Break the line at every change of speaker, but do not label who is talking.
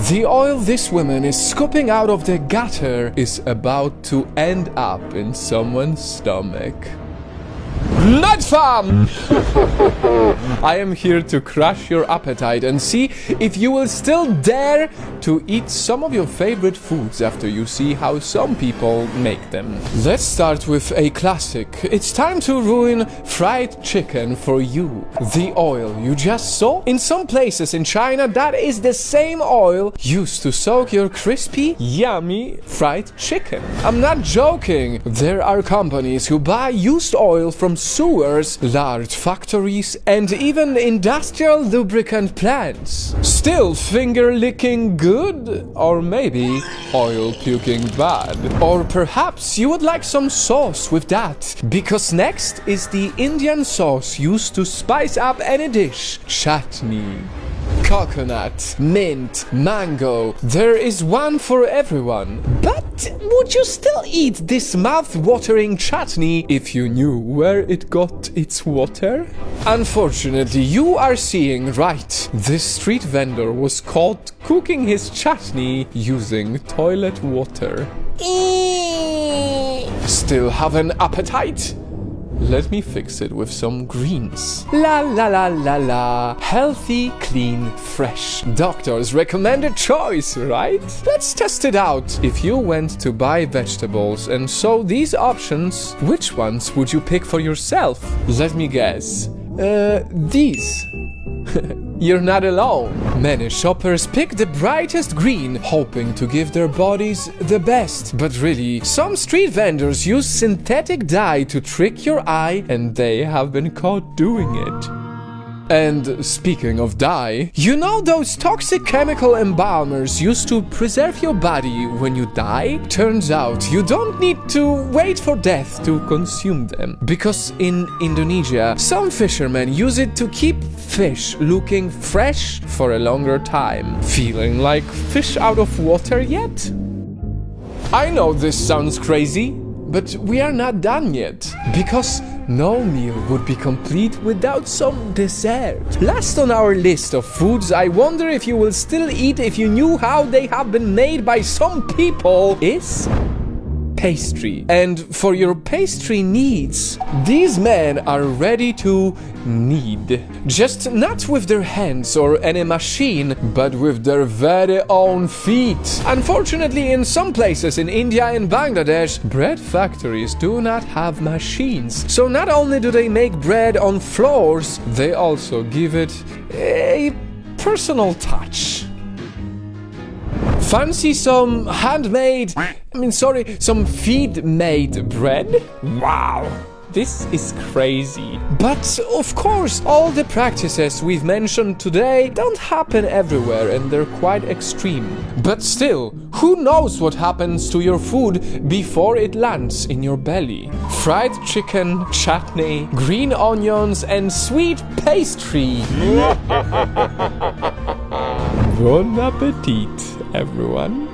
The oil this woman is scooping out of the gutter is about to end up in someone's stomach. Not fun! I am here to crush your appetite and see if you will still dare to eat some of your favorite foods after you see how some people make them. Let's start with a classic. It's time to ruin fried chicken for you. The oil you just saw? In some places in China, that is the same oil used to soak your crispy, yummy fried chicken. I'm not joking. There are companies who buy used oil from sewers, large factories, and even industrial lubricant plants. Still finger-licking good? Or maybe oil-puking bad? Or perhaps you would like some sauce with that, because next is the Indian sauce used to spice up any dish. Chutney. Coconut, mint, mango. There is one for everyone. But would you still eat this mouth-watering chutney if you knew where it got its water? Unfortunately, you are seeing right. This street vendor was caught cooking his chutney using toilet water. Still have an appetite? Let me fix it with some greens. La la la la la. Healthy, clean, fresh. Doctor's recommended choice, right? Let's test it out. If you went to buy vegetables and saw these options, which ones would you pick for yourself? Let me guess. These. You're not alone. Many shoppers pick the brightest green, hoping to give their bodies the best. But really, some street vendors use synthetic dye to trick your eye, and they have been caught doing it. And speaking of dye, you know those toxic chemical embalmers used to preserve your body when you die? Turns out you don't need to wait for death to consume them. Because in Indonesia, some fishermen use it to keep fish looking fresh for a longer time. Feeling like fish out of water yet? I know this sounds crazy, but we are not done yet. Because no meal would be complete without some dessert. Last on our list of foods I wonder if you will still eat if you knew how they have been made by some people is pastry. And for your pastry needs, these men are ready to knead. Just not with their hands or any machine, but with their very own feet. Unfortunately, in some places in India and Bangladesh, bread factories do not have machines. So not only do they make bread on floors, they also give it a personal touch. Fancy some some feed-made bread? Wow! This is crazy. But of course, all the practices we've mentioned today don't happen everywhere and they're quite extreme. But still, who knows what happens to your food before it lands in your belly? Fried chicken, chutney, green onions, and sweet pastry. Bon appetit, everyone.